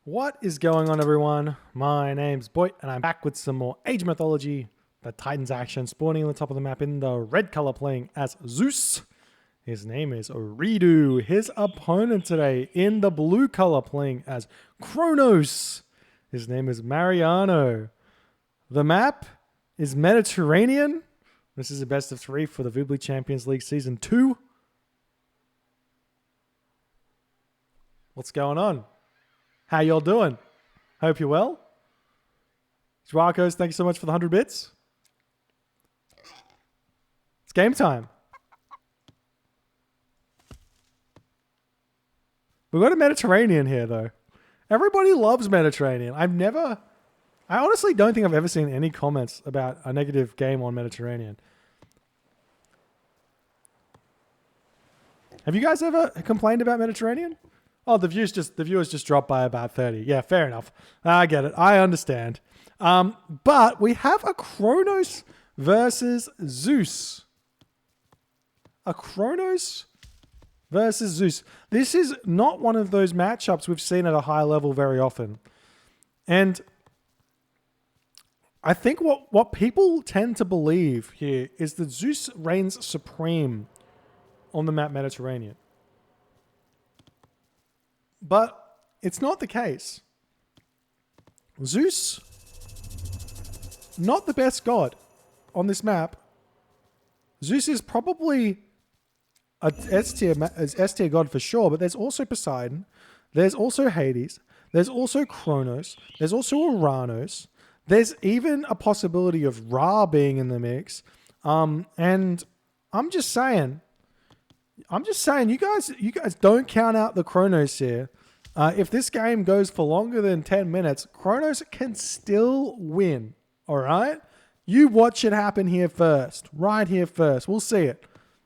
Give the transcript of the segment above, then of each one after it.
What is going on, everyone? My name's Boy, and I'm back with some more Age Mythology. The Titans action spawning on the top of the map in the red color, playing as Zeus. His name is reDo. His opponent today in the blue color, playing as Kronos. His name is Mariano. The map is Mediterranean. This is a best of 3 for the Vibly Champions League Season 2. What's going on? How y'all doing? Hope you're well. Dracos, thank you so much for the 100 bits. It's game time. We've got a Mediterranean here, though. Everybody loves Mediterranean. I honestly don't think I've ever seen any comments about a negative game on Mediterranean. Have you guys ever complained about Mediterranean? Oh, the viewers just dropped by about 30. Yeah, fair enough. I get it. I understand. But we have a Kronos versus Zeus. A Kronos versus Zeus. This is not one of those matchups we've seen at a high level very often. And I think what people tend to believe here is that Zeus reigns supreme on the map Mediterranean. But it's not the case. Zeus, not the best god on this map. Zeus is probably a S-tier god for sure, but there's also Poseidon, there's also Hades, there's also Kronos, there's also Uranos, there's even a possibility of Ra being in the mix. And I'm just saying, you guys don't count out the Kronos here. If this game goes for longer than 10 minutes, Kronos can still win. All right? You watch it happen here first. Right here first. We'll see it.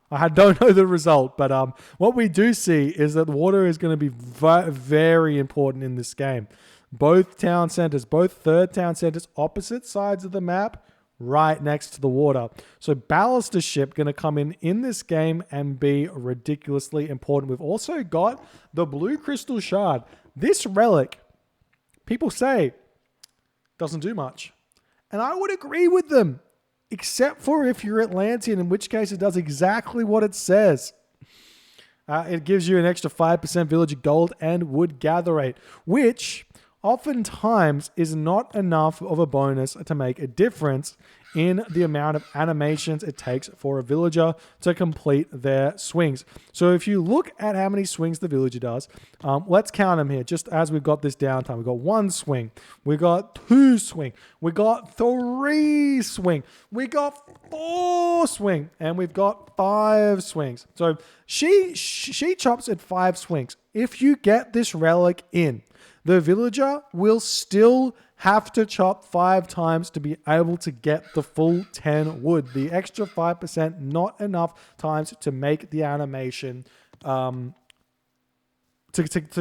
I don't know the result, but what we do see is that water is going to be very important in this game. Both town centers, both third town centers, opposite sides of the map, right next to the water. So Ballister ship going to come in this game and be ridiculously important. We've also got the blue crystal shard. This relic, people say, doesn't do much. And I would agree with them, except for if you're Atlantean, in which case it does exactly what it says. It gives you an extra 5% villager gold and wood gather rate, which oftentimes is not enough of a bonus to make a difference in the amount of animations it takes for a villager to complete their swings. So if you look at how many swings the villager does, let's count them here just as we've got this downtime. We've got 1 swing, we got 2 swing, we got 3 swing, we got 4 swing, and we've got 5 swings. So she chops at 5 swings. If you get this relic in, the villager will still have to chop 5 times to be able to get the full 10 wood. The extra 5%, not enough times to make the animation, to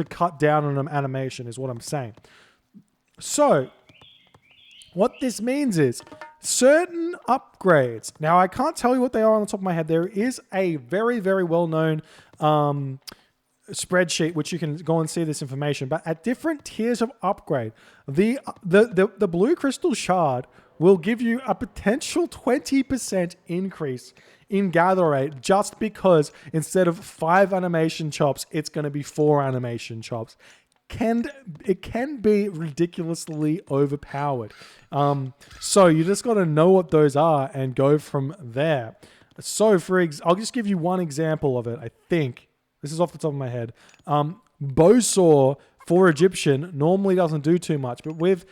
cut down on an animation is what I'm saying. So, what this means is certain upgrades. Now, I can't tell you what they are on the top of my head. There is a very, very well-known spreadsheet which you can go and see this information, but at different tiers of upgrade, the blue crystal shard will give you a potential 20% increase in gather rate, just because instead of 5 animation chops, it's going to be 4 animation chops. It can be ridiculously overpowered. So you just got to know what those are and go from there. So I'll just give you one example of it. I think this is off the top of my head. Bowsaw for Egyptian normally doesn't do too much, but with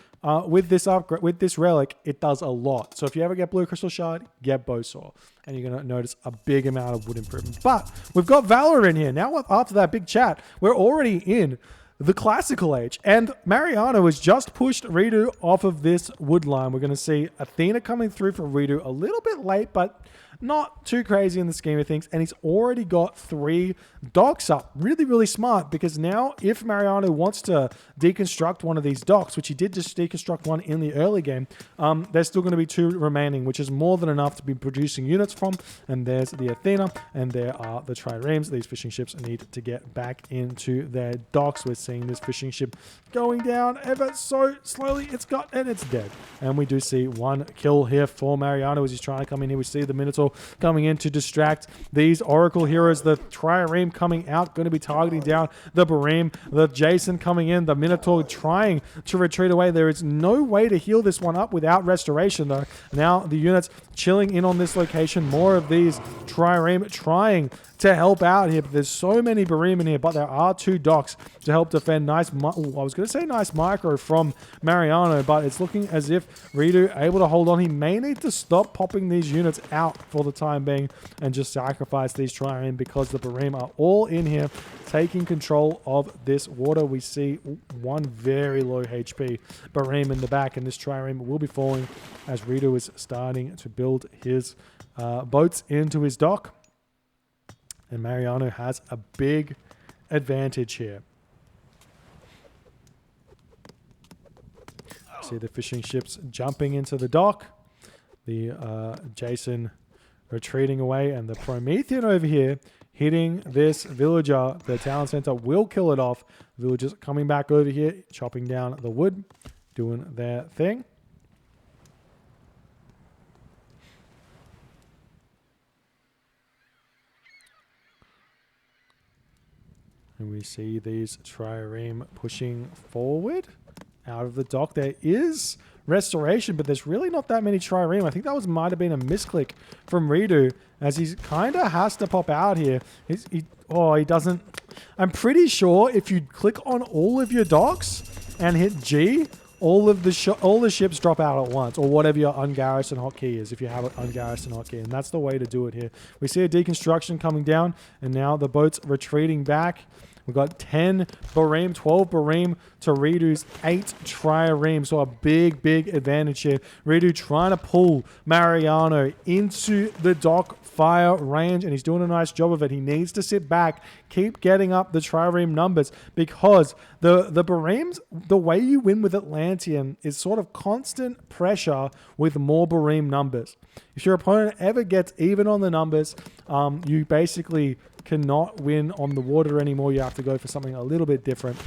this upgrade, with this relic, it does a lot. So if you ever get blue crystal shard, get Bowsaw, and you're gonna notice a big amount of wood improvement. But we've got Valor in here now. After that big chat, we're already in the classical age, and Mariano has just pushed reDo off of this wood line. We're going to see Athena coming through for reDo a little bit late, but not too crazy in the scheme of things. And he's already got 3 docks up. Really, really smart, because now if Mariano wants to deconstruct one of these docks, which he did just deconstruct one in the early game, there's still going to be 2 remaining, which is more than enough to be producing units from. And there's the Athena, and there are the triremes. These fishing ships need to get back into their docks. We're seeing this fishing ship going down ever so slowly. It's dead. And we do see 1 kill here for Mariano as he's trying to come in here. We see the Minotaur coming in to distract these Oracle heroes. The trireme coming out, going to be targeting down the Bareme. The Jason coming in. The Minotaur trying to retreat away. There is no way to heal this one up without restoration, though. Now the units chilling in on this location. More of these trireme trying to help out here, but there's so many Bareme in here, but there are 2 docks to help defend. Nice, I was going to say nice micro from Mariano, but it's looking as if reDo able to hold on. He may need to stop popping these units out for the time being and just sacrifice these trireme, because the Bareme are all in here taking control of this water. We see 1 very low HP Bareme in the back, and this trireme will be falling as reDo is starting to build his boats into his dock. And Mariano has a big advantage here. See the fishing ships jumping into the dock. The Jason retreating away. And the Promethean over here hitting this villager. The town center will kill it off. Villagers coming back over here, chopping down the wood, doing their thing. And we see these trireme pushing forward out of the dock. There is restoration, but there's really not that many trireme. I think that might have been a misclick from reDo, as he's kind of has to pop out here. He doesn't. I'm pretty sure if you click on all of your docks and hit G, all the ships drop out at once, or whatever your ungarrison hotkey is, if you have an ungarrison hotkey, and that's the way to do it here. We see a deconstruction coming down, and now the boat's retreating back. We've got 10 Bareme, 12 Bareme to reDo's 8 trireme. So a big, big advantage here. reDo trying to pull Mariano into the dock fire range, and he's doing a nice job of it. He needs to sit back, keep getting up the trireme numbers, because the Baremes, the way you win with Atlantean is sort of constant pressure with more Bareme numbers. If your opponent ever gets even on the numbers, you basically cannot win on the water anymore. You have to go for something a little bit different.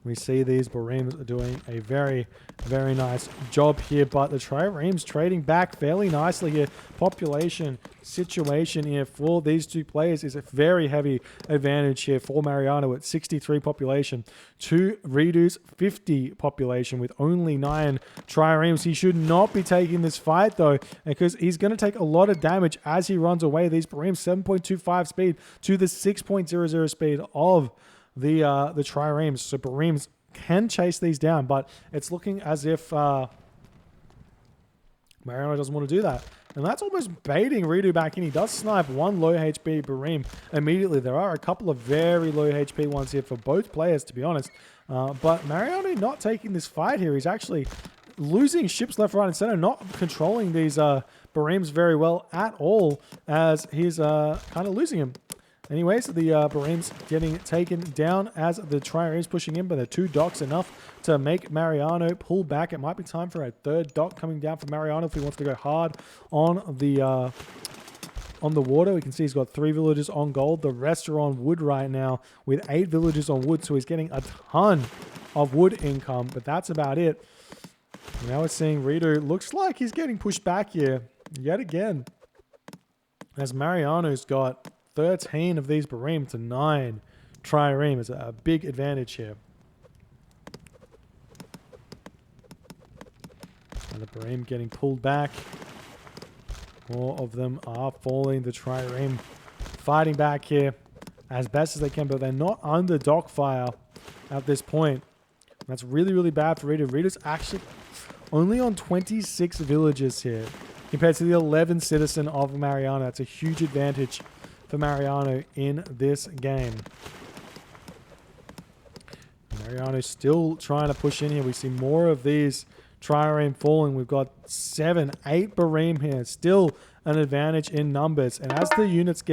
We see these Baremes are doing a very, very nice job here, but the triremes trading back fairly nicely here. Population situation here for these 2 players is a very heavy advantage here for Mariano at 63 population to reDo's 50 population with only 9 triremes. He should not be taking this fight, though, because he's going to take a lot of damage as he runs away. These Baremes 7.25 speed to the 6.00 speed of the triremes. So Baremes can chase these down, but it's looking as if Mariano doesn't want to do that. And that's almost baiting reDo back in. He does snipe 1 low HP Bareme immediately. There are a couple of very low HP ones here for both players, to be honest. But Mariano not taking this fight here. He's actually losing ships left, right, and center, not controlling these Baremes very well at all, as he's kind of losing him. Anyways, the Baremes getting taken down as the triremes pushing in, but the 2 docks enough to make Mariano pull back. It might be time for a 3rd dock coming down for Mariano if he wants to go hard on the water. We can see he's got 3 villagers on gold. The rest are on wood right now with 8 villagers on wood, so he's getting a ton of wood income, but that's about it. Now we're seeing reDo looks like he's getting pushed back here yet again, as Mariano's got 13 of these Bareme to 9 trireme. Is a big advantage here. And the Bareme getting pulled back. More of them are falling. The trireme fighting back here as best as they can, but they're not under dock fire at this point. That's really, really bad for reDo. reDo's actually only on 26 villagers here compared to the 11 citizen of Mariano. That's a huge advantage for Mariano in this game. Mariano's still trying to push in here. We see more of these trireme falling. We've got 7, 8 Bareem here. Still an advantage in numbers. And as the units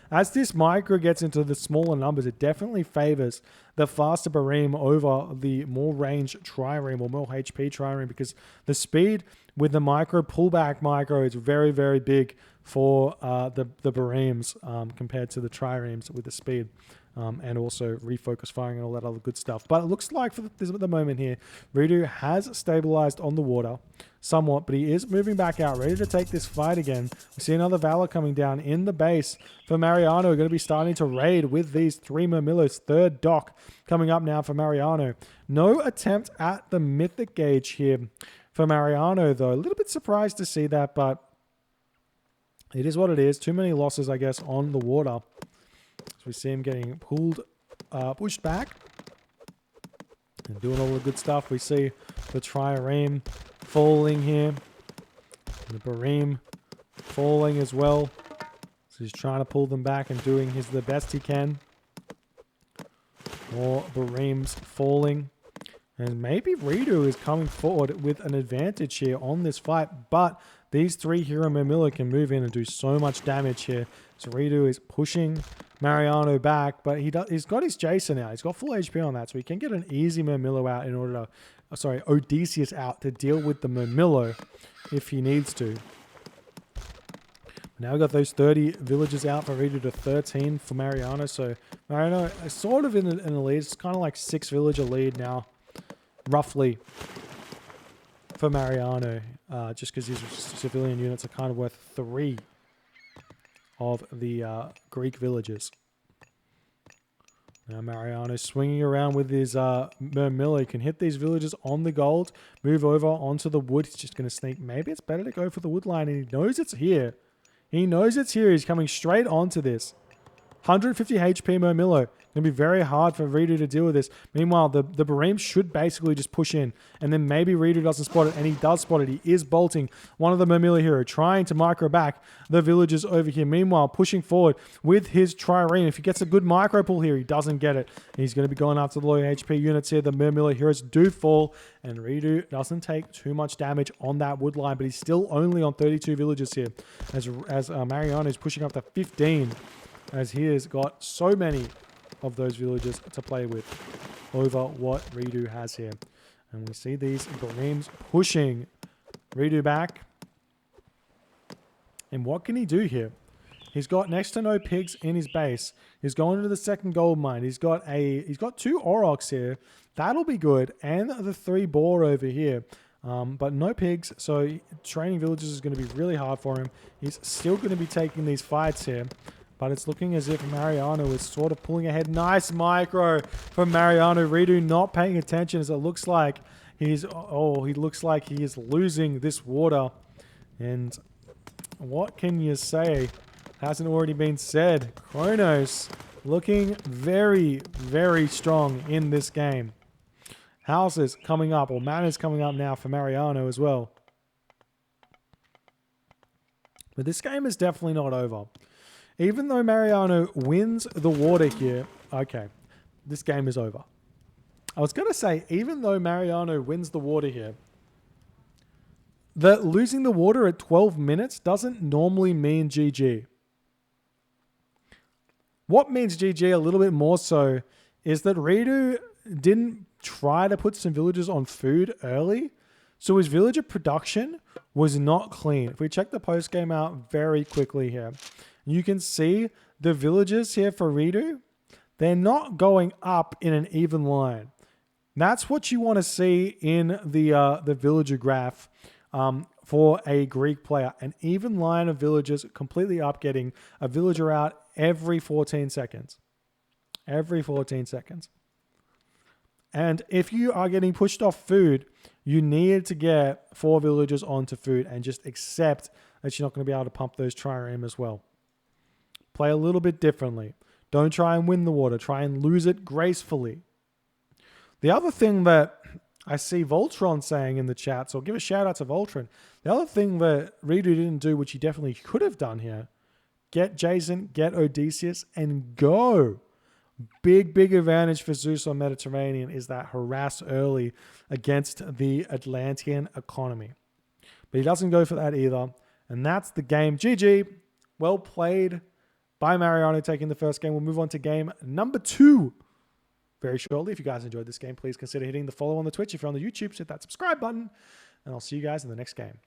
as this micro gets into the smaller numbers, it definitely favors the faster Bareem over the more range trireme or more HP trireme, because the speed with the micro pullback micro is very, very big for the Bareems compared to the triremes with the speed. And also refocus firing and all that other good stuff. But it looks like for the moment here, reDo has stabilized on the water somewhat, but he is moving back out, ready to take this fight again. We see another Valor coming down in the base for Mariano. We're going to be starting to raid with these 3 Murmillos. Third dock coming up now for Mariano. No attempt at the Mythic Gauge here for Mariano, though. A little bit surprised to see that, but it is what it is. Too many losses, I guess, on the water. So we see him getting pushed back and doing all the good stuff. We see the trireme falling here. The Bareem falling as well. So he's trying to pull them back and doing the best he can. More Bareems falling. And maybe reDo is coming forward with an advantage here on this fight. But these 3 Hero Murmillo can move in and do so much damage here. So reDo is pushing Mariano back, but he's got his Jason out. He's got full HP on that, so he can get an easy Murmillo out in order to, Odysseus out to deal with the Murmillo if he needs to. Now we've got those 30 villagers out for reDo to 13 for Mariano. So Mariano is sort of in the lead. It's kind of like 6 villager lead now, roughly, for Mariano, just because his civilian units are kind of worth 3 of the Greek villages. Now Mariano swinging around with his Murmillo. He can hit these villagers on the gold, move over onto the wood. He's just going to sneak. Maybe it's better to go for the wood line, and he knows it's here. He knows it's here. He's coming straight onto this. 150 HP Murmillo. Going to be very hard for reDo to deal with this. Meanwhile, the Bareem should basically just push in. And then maybe reDo doesn't spot it. And he does spot it. He is bolting one of the Murmillo hero, trying to micro back the villagers over here. Meanwhile, pushing forward with his trireme. If he gets a good micro pull here, he doesn't get it. He's going to be going after the low HP units here. The Murmillo heroes do fall. And reDo doesn't take too much damage on that wood line. But he's still only on 32 villagers here. As Mariano is pushing up to 15. As he has got so many of those villagers to play with over what reDo has here. And we see these Bareems pushing reDo back. And what can he do here? He's got next to no pigs in his base. He's going into the second gold mine. He's got 2 Aurochs here. That'll be good. And the 3 boar over here. But no pigs, so training villagers is going to be really hard for him. He's still going to be taking these fights here. But it's looking as if Mariano is sort of pulling ahead. Nice micro from Mariano. reDo not paying attention, as it looks like he looks like he is losing this water. And what can you say? Hasn't already been said. Kronos looking very, very strong in this game. Houses coming up, or Manners coming up now for Mariano as well. But this game is definitely not over. Even though Mariano wins the water here, okay, this game is over. I was going to say, even though Mariano wins the water here, that losing the water at 12 minutes doesn't normally mean GG. What means GG a little bit more so is that reDo didn't try to put some villagers on food early, so his villager production was not clean. If we check the post game out very quickly here, you can see the villagers here for reDo, they're not going up in an even line. That's what you want to see in the villager graph for a Greek player. An even line of villagers completely up, getting a villager out every 14 seconds. Every 14 seconds. And if you are getting pushed off food, you need to get 4 villagers onto food and just accept that you're not going to be able to pump those trireme as well. Play a little bit differently. Don't try and win the water. Try and lose it gracefully. The other thing that I see Voltron saying in the chat, so I'll give a shout out to Voltron. The other thing that reDo didn't do, which he definitely could have done here, get Jason, get Odysseus, and go. Big advantage for Zeus on Mediterranean is that harass early against the Atlantean economy. But he doesn't go for that either. And that's the game. GG. Well played by Mariano taking the first game. We'll move on to game number 2 very shortly. If you guys enjoyed this game, please consider hitting the follow on the Twitch. If you're on the YouTube, hit that subscribe button. And I'll see you guys in the next game.